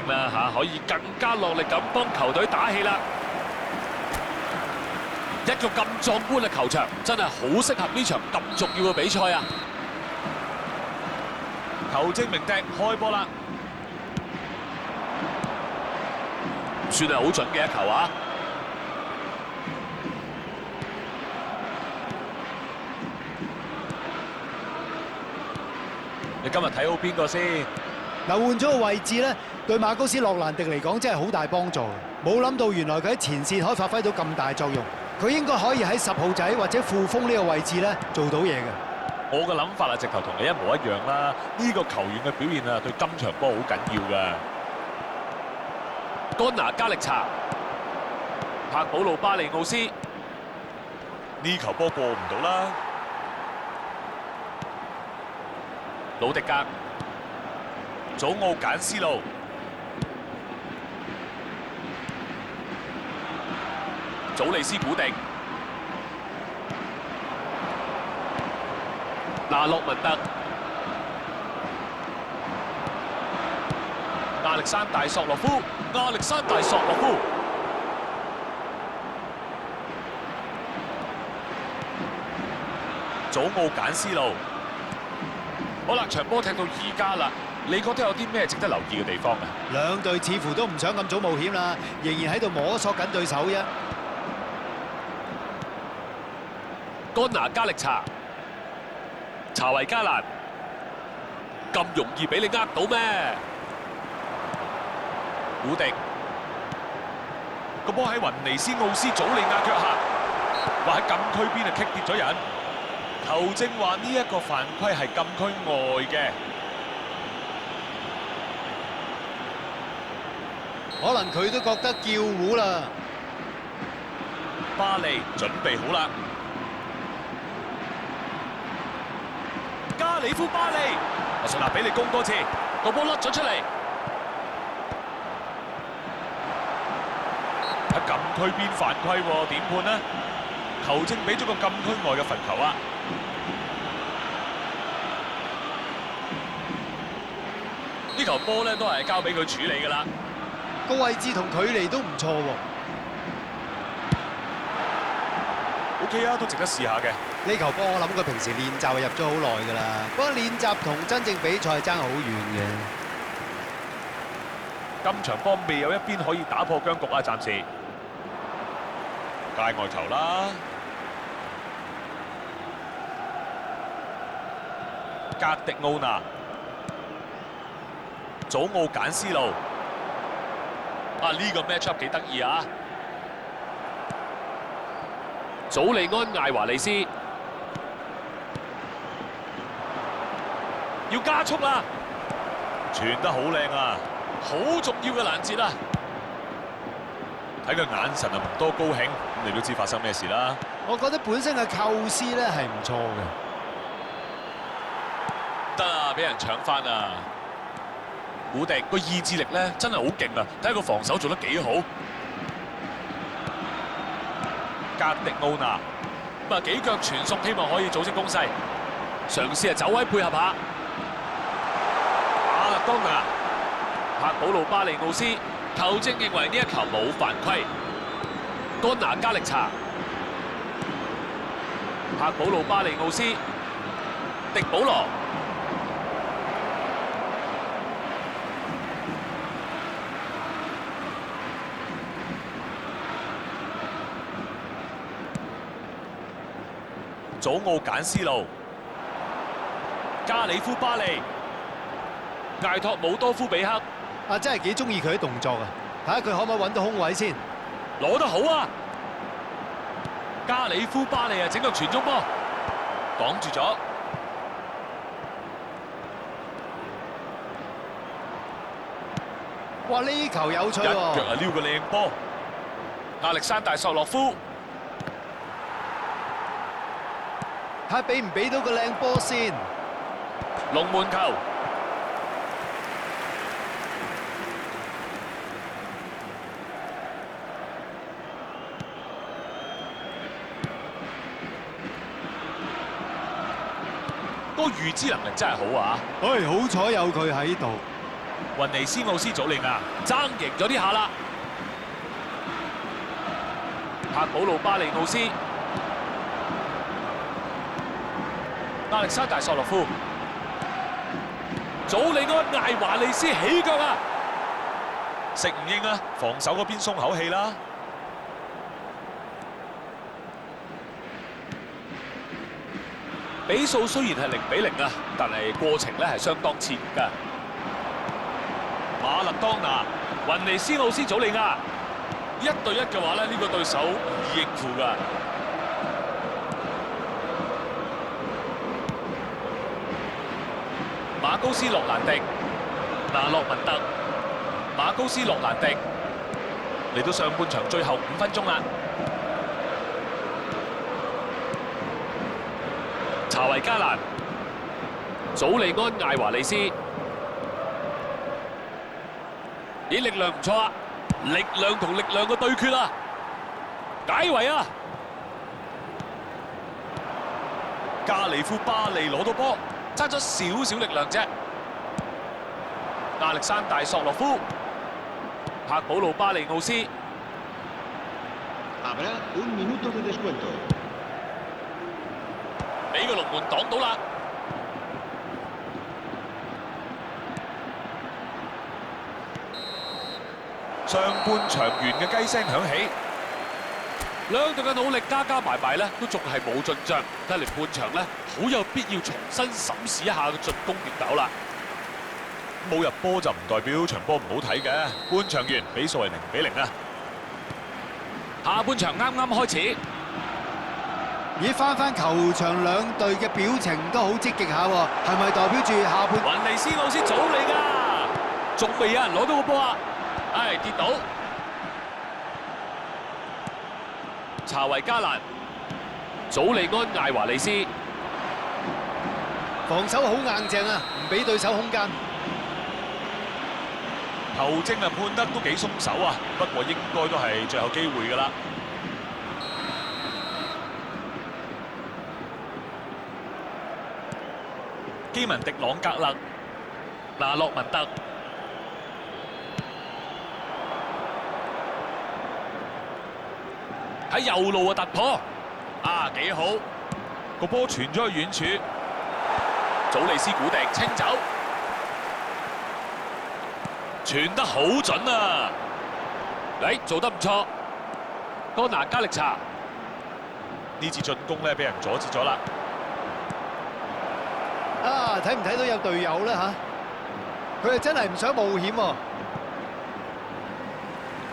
啦嚇，可以更加落力咁幫球隊打氣啦。一個咁壯觀嘅球場，真係好適合呢場咁重要嘅比賽啊！球證明笛開波啦，算係好準嘅一球啊！你今日睇好邊個先？嗱，換咗個位置咧，對馬高斯洛蘭迪嚟講真係好大幫助。冇諗到原來佢喺前線可以發揮到咁大作用，佢應該可以喺10號仔或者副鋒呢個位置咧做到嘢嘅。我嘅諗法啊，直頭同你一模一樣啦。呢個球員嘅表現啊，對今場波好緊要㗎。干拿加力查、柏保路巴利奧斯，呢球波過唔到啦。魯迪格、祖奧簡斯路、祖利斯古迪、拿洛文特、亞歷山大索洛夫、亞歷山大索洛夫、祖奧簡斯路。好啦，場波踢到而家啦，你覺得有啲咩值得留意嘅地方啊？兩隊似乎都唔想咁早冒險啦，仍然喺度摸索緊對手啫。干拿加力查、查維加蘭，咁容易俾你呃到咩？古迪個波喺雲尼斯奧斯祖利亞腳下，話喺禁區邊啊，棘跌咗人。球證話呢一個犯規係禁區外嘅，可能佢都覺得叫糊啦。巴利準備好啦，加里夫巴利，我順立俾你攻多次，個波甩咗出嚟，喺禁區邊犯規喎，點判呢？球證俾咗個禁區外嘅罰球啊！呢球波咧都係交俾佢處理㗎啦。個位置同距離都唔錯喎。OK 啊，都值得試下嘅。呢球波我諗佢平時練習係入咗好耐㗎啦，不過練習同真正比賽爭好遠嘅。今場波未有一邊可以打破僵局啊，暫時。界外球啦，格迪奧拿、祖奧簡斯路，啊呢個 match up 幾得意啊！祖利安艾華利斯要加速啦，傳得好靚啊，好重要嘅攔截啊！睇佢眼神啊，唔多高興，咁你都知發生咩事啦。我覺得本身嘅構思咧係唔錯嘅。得啊，俾人搶翻啊！古迪個意志力咧真係好勁啊！睇下個防守做得幾好。格迪奧拿咁啊幾腳傳送，希望可以組織攻勢，嘗試走位配合下。亞勒當拿、柏保路巴利奧斯，球證認為呢一球冇犯規。干拿加力查、柏保路巴利奧斯、迪保羅。祖奧簡斯路、加里夫巴利、艾托姆多夫比克，真係幾中意佢啲動作啊！睇下佢可唔可以揾到空位先。攞得好啊！加里夫巴利啊，整個傳中波，擋住咗。哇！呢球有趣喎！一腳啊撩個靚波，亞歷山大索洛夫。睇下俾唔俾到個靚波先。龍門球，個預知能力真係好啊！好彩有佢喺度。雲尼斯奧斯祖利亞爭贏咗呢下啦。柏保路巴利奧斯、亞歷山大索洛夫、祖利安艾華利斯起腳啊！食唔應啊，防守嗰邊鬆口氣啦。比數雖然係0-0啊，但係過程咧係相當刺激㗎。馬勒當拿、雲尼斯奧斯祖利亞1對1嘅話咧，呢個對手唔易應付㗎。馬高斯洛蘭迪、拿洛文特、馬高斯洛蘭迪嚟到上半場最後5分鐘啦。查維加蘭、祖利安艾華利斯，咦，力量唔錯啊！力量同力量嘅對決啊！解圍啊！加利夫巴利攞到波，爭咗少少力量啫。亞歷山大索洛夫、柏保路巴利奧斯， Habrá un minuto de descuento. 俾個龍門擋到啦。上半場完嘅雞聲響起，兩隊嘅努力加埋咧，都仲係冇進帳。睇嚟半場咧，好有必要重新審視一下個進攻點搞啦。冇入波就唔代表場波唔好睇嘅。半場完，比數係0-0啊。下半場啱啱開始。咦，翻球場兩隊嘅表情都好積極下喎，係咪代表住下半？雲尼斯奧斯祖利亞，仲未有人攞到個波啊！唉，跌倒。查維加蘭、祖利安艾華利斯，防守好硬淨啊，唔俾對手空間。球證啊判得都幾鬆手啊，不過應該都係最後機會㗎啦。基文迪朗格勒、拿洛文特。喺右路嘅突破，啊幾好！個波傳咗去遠處，祖利斯古迪清走，傳得好準啊！嚟做得唔錯，哥拿加力查呢次進攻咧俾人阻截咗啦。啊，睇唔睇到有隊友咧嚇？佢係真係唔想冒險喎。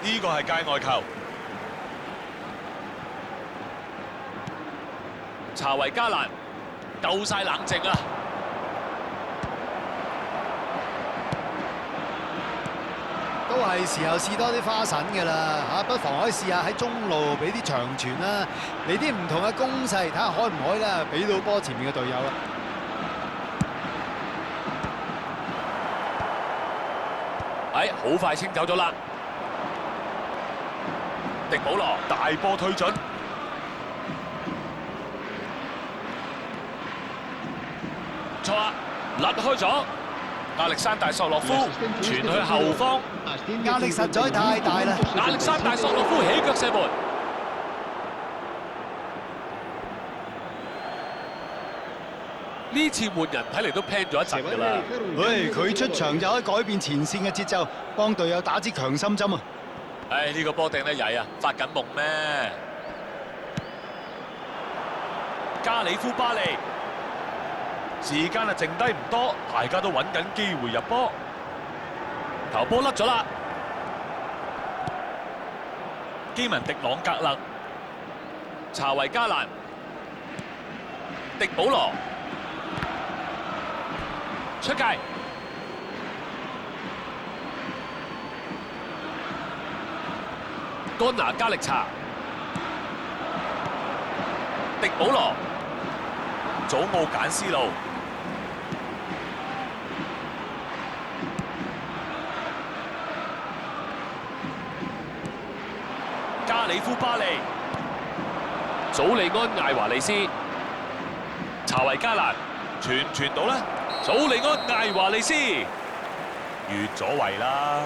呢個係界外球。查維加蘭夠晒冷靜啊！都係時候試多啲花神嘅啦嚇，不妨可以試下喺中路俾啲長傳啦，嚟啲唔同嘅攻勢，睇下可唔可以啦，俾到波前面嘅隊友啦。好快清走咗啦！迪保羅大波推進，錯啊，甩開咗。亞歷山大索洛夫傳去後方，壓力實在太大啦！亞歷山大索洛夫起腳射門。呢次換人睇嚟都 plan 咗一陣㗎啦。喂，佢出場就可以改變前線嘅節奏，幫隊友打支強心針啊！唉，呢個波掟得曳啊，發緊夢咩？加里夫巴利，時間啊剩低唔多，大家都揾緊機會入波。球波甩咗啦！基文迪朗格勒、查維加蘭、迪保羅出界。干拿加力查、迪保羅、祖奧簡斯路、加里夫巴利、祖利安艾華利斯、查維加蘭傳到咧，祖利安艾華利斯越咗位啦。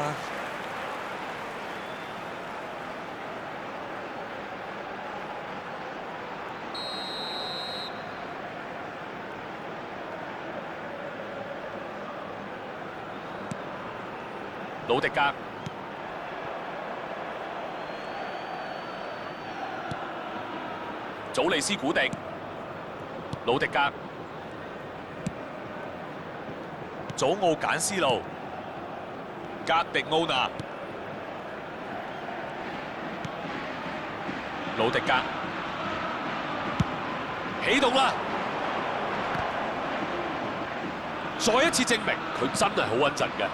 魯迪格。祖利斯古迪。魯迪格。祖奧簡斯路、格迪奧拿、魯迪格起動啦！再一次證明佢真係好穩陣嘅。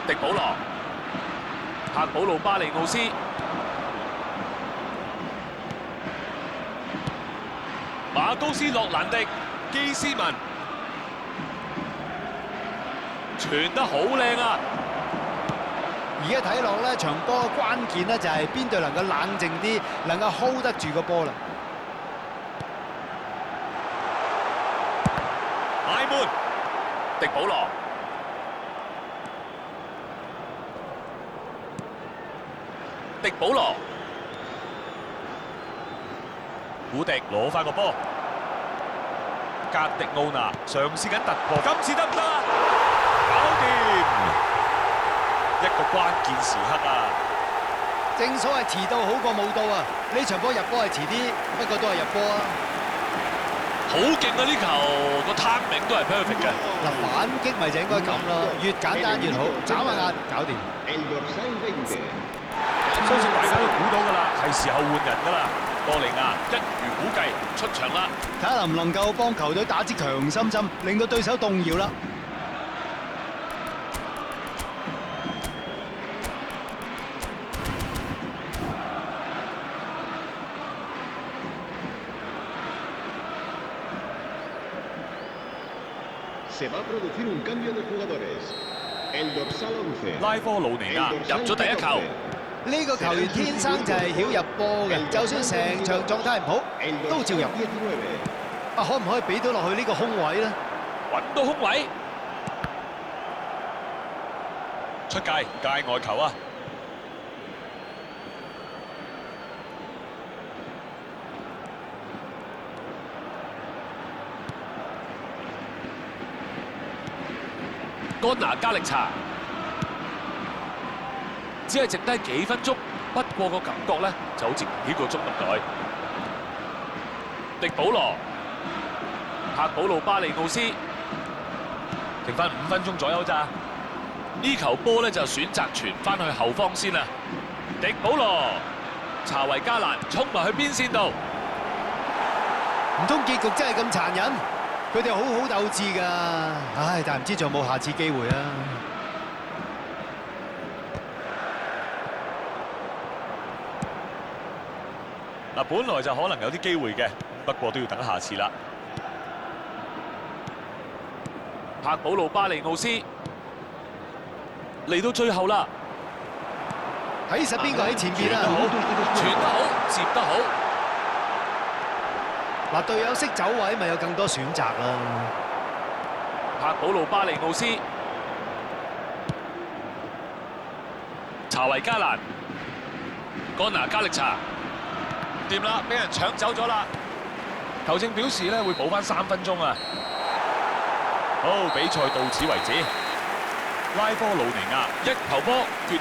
迪保羅、柏保路巴利奧斯、馬高斯洛蘭迪、基斯文。傳得好靚啊！而家睇落呢場波嘅關鍵呢，就係邊隊能夠冷靜啲，能夠 hold 得住個波啦。艾門、迪保羅、迪保羅、古迪攞翻個波，格迪奧拿嘗試緊突破，今次得唔得？搞掂！一個關鍵時刻啊！正所謂遲到好過冇到啊！呢場波入波係遲啲，不過都係入波啊！好勁啊！呢球個 timing 都係 perfect 嘅。嗱，反擊咪就應該咁咯，越簡單越好，眨下眼搞掂。El dorsal 20. 相信大家都估到㗎啦，係時候換人㗎啦。多利亞一如估計出場啦。睇下能唔能夠幫球隊打支強心針，令到對手動搖啦。Se va a producir un cambio de jugadores. El dorsal 11. 拉科魯尼亞入咗第一球。呢個球員天生就係曉入波嘅，就算成場狀態唔好， El 都照 dorsal 入。 19. 啊，可唔可以俾到落去呢個空位呢？揾到空位，出界界外球啊！干拿加力查，只係剩低幾分鐘，不過個感覺咧就好似幾個鐘咁耐。迪保羅、柏保路巴利奧斯，剩翻5分鐘左右咋？呢球波咧就選擇傳翻去後方先啦。迪保羅、查維加蘭衝埋去邊線度，唔通結局真係咁殘忍？佢哋好好鬥志㗎，唉，但係唔知仲有冇下次機會啊！嗱，本來就可能有啲機會嘅，不過都要等下次啦。柏保路巴利奧斯嚟到最後啦，睇實邊個喺前邊啊！傳得好，接得好。嗱，隊友識走位，咪有更多選擇啦。柏保路巴利奧斯、查維加蘭、干拿加力查，掂啦，俾人搶走咗啦。球證表示咧會補翻3分鐘啊。好，比賽到此為止。拉科魯尼亞一球波決